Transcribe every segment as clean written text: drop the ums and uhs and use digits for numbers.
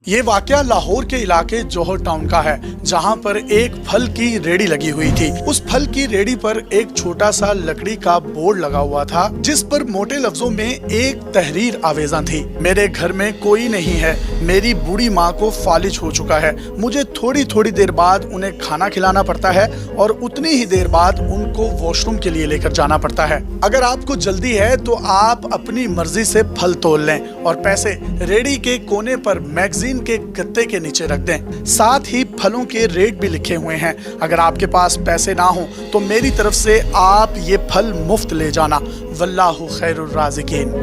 ये वाकया लाहौर के इलाके जौहर टाउन का है, जहां पर एक फल की रेडी लगी हुई थी। उस फल की रेडी पर एक छोटा सा लकड़ी का बोर्ड लगा हुआ था, जिस पर मोटे लफ्जों में एक तहरीर आवेजा थी। मेरे घर में कोई नहीं है, मेरी बूढ़ी माँ को फालिज हो चुका है, मुझे थोड़ी थोड़ी देर बाद उन्हें खाना खिलाना पड़ता है और उतनी ही देर बाद उनको वॉशरूम के लिए लेकर जाना पड़ता है। अगर आपको जल्दी है तो आप अपनी मर्जी से फल तोल लें और पैसे रेडी के कोने पर मैगजीन के गत्ते के नीचे रख दें। साथ ही फलों के रेट भी लिखे हुए हैं। अगर आपके पास पैसे ना हो तो मेरी तरफ से आप ये फल मुफ्त ले जाना। वल्लाहु खैरुर राज़िकीन।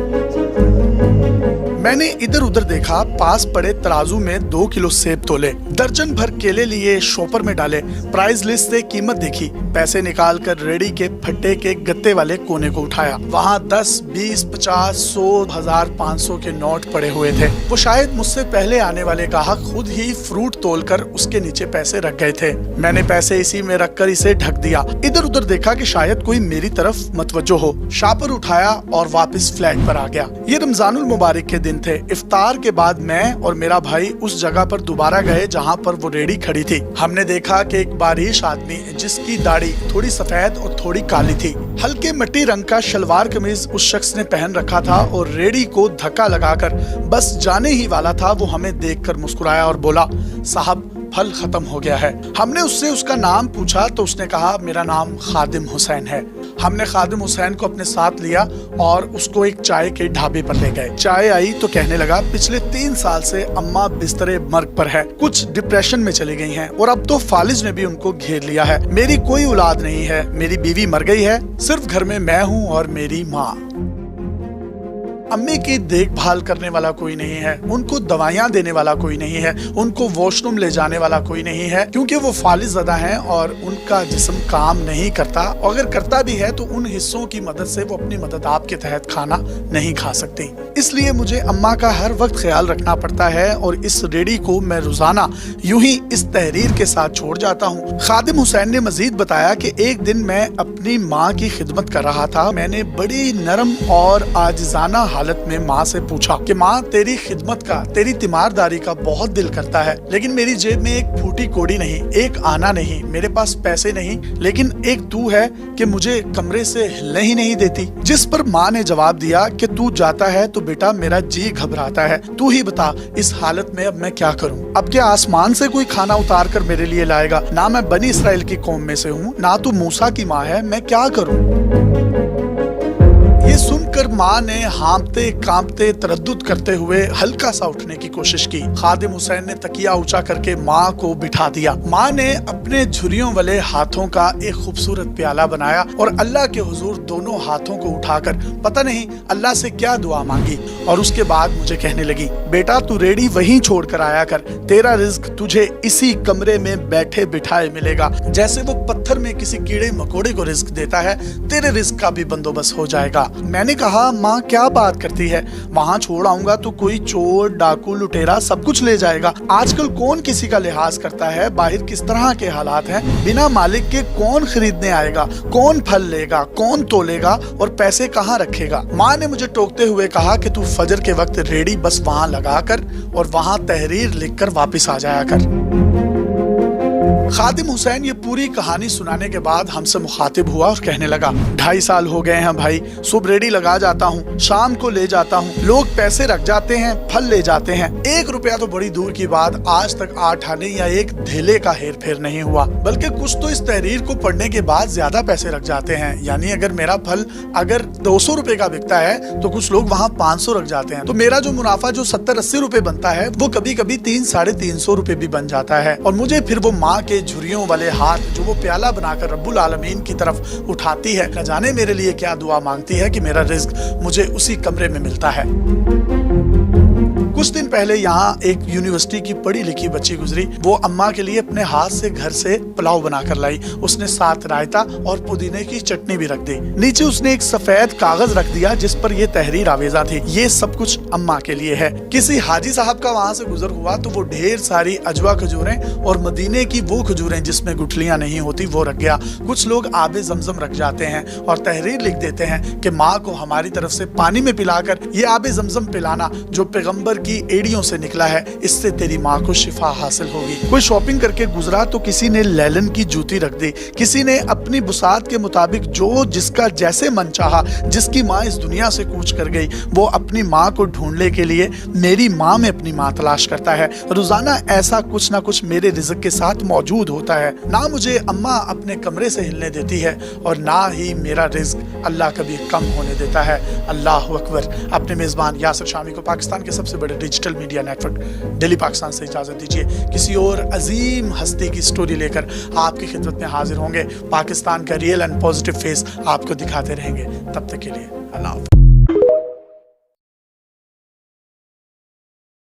मैंने इधर उधर देखा, पास पड़े तराजू में 2 किलो सेब तोले, दर्जन भर केले लिए, शॉपर में डाले, प्राइस लिस्ट से कीमत देखी, पैसे निकाल कर रेडी के फट्टे के गत्ते वाले कोने को उठाया। वहाँ 10, 20, 50, 100, 1000, 500 के नोट पड़े हुए थे। वो शायद मुझसे पहले आने वाले ग्राहक खुद ही फ्रूट तोलकर उसके नीचे पैसे रख गए थे। मैंने पैसे इसी में रखकर इसे ढक दिया। इधर उधर देखा कि शायद कोई मेरी तरफ मतवज्जो हो। शॉपर उठाया और वापस फ्लैट पर आ गया। ये रमजानुल मुबारक के दिन थे। इफ्तार के बाद मैं और मेरा भाई उस जगह पर दोबारा गए जहाँ पर वो रेडी खड़ी थी। हमने देखा कि एक बारिश आदमी, जिसकी दाढ़ी थोड़ी सफेद और थोड़ी काली थी, हल्के मट्टी रंग का शलवार कमीज उस शख्स ने पहन रखा था और रेडी को धक्का लगाकर बस जाने ही वाला था। वो हमें देखकर मुस्कुराया और बोला, साहब फल खत्म हो गया है। हमने उससे उसका नाम पूछा तो उसने कहा, मेरा नाम खादिम हुसैन है। हमने खादिम हुसैन को अपने साथ लिया और उसको एक चाय के ढाबे पर ले गए। चाय आई तो कहने लगा, पिछले 3 साल से अम्मा बिस्तरे मर्ग पर है, कुछ डिप्रेशन में चली गई हैं और अब तो फालिज ने भी उनको घेर लिया है। मेरी कोई औलाद नहीं है, मेरी बीवी मर गई है, सिर्फ घर में मैं हूँ और मेरी माँ। अम्मी की देखभाल करने वाला कोई नहीं है, उनको दवाइयाँ देने वाला कोई नहीं है, उनको वॉशरूम ले जाने वाला कोई नहीं है, क्योंकि वो फालिज ज़दा हैं और उनका जिस्म काम नहीं करता। अगर करता भी है तो उन हिस्सों की मदद से वो अपनी मदद आपके तहत खाना नहीं खा सकती। इसलिए मुझे अम्मा का हर वक्त ख्याल रखना पड़ता है और इस रेडी को मैं रोजाना यूं ही इस तहरीर के साथ छोड़ जाता हूँ। खादिम हुसैन ने मजीद बताया कि एक दिन मैं अपनी माँ की खिदमत कर रहा था। मैंने बड़ी नरम और आजिजाना हालत में माँ से पूछा कि माँ, तेरी खिदमत का, तेरी तीमारदारी का बहुत दिल करता है, लेकिन मेरी जेब में एक फूटी कोड़ी नहीं, एक आना नहीं, मेरे पास पैसे नहीं, लेकिन एक तू है कि मुझे कमरे से हिलने ही नहीं देती। जिस पर माँ ने जवाब दिया कि तू जाता है तो बेटा मेरा जी घबराता है, तू ही बता इस हालत में अब मैं क्या करूँ। अब क्या आसमान से कोई खाना उतार कर मेरे लिए लाएगा? ना मैं बनी इसराइल की कौम में से हूँ, ना तू मूसा की माँ है, मैं क्या करूँ? ये सुनकर माँ ने हाँफते कांपते तरद्दुद करते हुए हल्का सा उठने की कोशिश की। खादिम हुसैन ने तकिया ऊंचा करके माँ को बिठा दिया। माँ ने अपने झुर्रियों वाले हाथों का एक खूबसूरत प्याला बनाया और अल्लाह के हुजूर दोनों हाथों को उठाकर पता नहीं अल्लाह से क्या दुआ मांगी और उसके बाद मुझे कहने लगी, बेटा तू रेडी वहीं छोड़ कर आया कर, तेरा रिज्क तुझे इसी कमरे में बैठे बिठाए मिलेगा। जैसे वो पत्थर में किसी कीड़े मकोड़े को रिज्क देता है, तेरे रिज्क का भी बंदोबस्त हो जाएगा। मैंने कहा, माँ क्या बात करती है, वहाँ छोड़ आऊंगा तो कोई चोर डाकू लुटेरा सब कुछ ले जाएगा। आजकल कौन किसी का लिहाज करता है, बाहर किस तरह के हालात हैं, बिना मालिक के कौन खरीदने आएगा, कौन फल लेगा, कौन तोलेगा और पैसे कहाँ रखेगा। माँ ने मुझे टोकते हुए कहा कि तू फजर के वक्त रेडी बस वहाँ लगा कर और वहाँ तहरीर लिख कर वापिस आ जाया कर। खादिम हुसैन ये पूरी कहानी सुनाने के बाद हमसे मुखातिब हुआ और कहने लगा, 2.5 साल हो गए हैं भाई, सुबह रेडी लगा जाता हूँ, शाम को ले जाता हूँ, लोग पैसे रख जाते हैं, फल ले जाते हैं, 1 रुपया तो बड़ी दूर की बात, आज तक 8 आने या एक धेले का हेर फेर नहीं हुआ, बल्कि कुछ तो इस तहरीर को पढ़ने के बाद ज्यादा पैसे रख जाते हैं। यानी अगर मेरा फल अगर 200 रुपए का बिकता है तो कुछ लोग वहाँ 500 रख जाते हैं, तो मेरा जो मुनाफा जो 70-80 रुपए बनता है वो कभी कभी 300-350 रुपए भी बन जाता है। और मुझे फिर वो माँ के झुर्रियों वाले हाथ जो वो प्याला बनाकर रब्बुल आलमीन की तरफ उठाती है, न जाने मेरे लिए क्या दुआ मांगती है कि मेरा रिज्क मुझे उसी कमरे में मिलता है। कुछ दिन पहले यहाँ एक यूनिवर्सिटी की पढ़ी लिखी बच्ची गुजरी। वो अम्मा के लिए अपने हाथ से घर से पुलाव बनाकर लाई। उसने साथ रायता और पुदीने की चटनी भी रख दी। नीचे उसने एक सफेद कागज रख दिया जिस पर ये तहरीर आवेजा थी, ये सब कुछ अम्मा के लिए है। किसी हाजी साहब का वहाँ से गुजर हुआ तो वो ढेर सारी अजवा खजूरें और मदीने की वो खजूरें जिसमें गुठलियाँ नहीं होती वो रख गया। कुछ लोग आबे जमजम रख जाते हैं और तहरीर लिख देते हैं कि माँ को हमारी तरफ से पानी में पिलाकर ये आबे जमजम पिलाना जो पैगम्बर की की एड़ियों से निकला है, इससे तेरी माँ को शिफा हासिल होगी। कोई शॉपिंग करके गुजरा तो किसी ने लेलन की जूती रख दी, किसी ने अपनी बुसात के मुताबिक जो जिसका जैसे मन चाहा। जिसकी माँ इस दुनिया से कूच कर गई वो अपनी माँ को ढूंढने के लिए मेरी माँ में अपनी माँ तलाश करता है। रोजाना ऐसा कुछ ना कुछ मेरे रिज़्क के साथ मौजूद होता है। ना मुझे अम्मा अपने कमरे से हिलने देती है और ना ही मेरा रिज़्क अल्लाह कभी कम होने देता है। अल्लाह अकबर। अपने मेज़बान यासिर शामी को पाकिस्तान के सबसे बड़े digital media network daily Pakistan से इजाज़त दीजिए। किसी और अजीम हस्ती की स्टोरी लेकर आपकी खिदमत में हाजिर होंगे। पाकिस्तान का रियल एंड पॉजिटिव फेस आपको दिखाते रहेंगे। तब तक के लिए अल्लाह।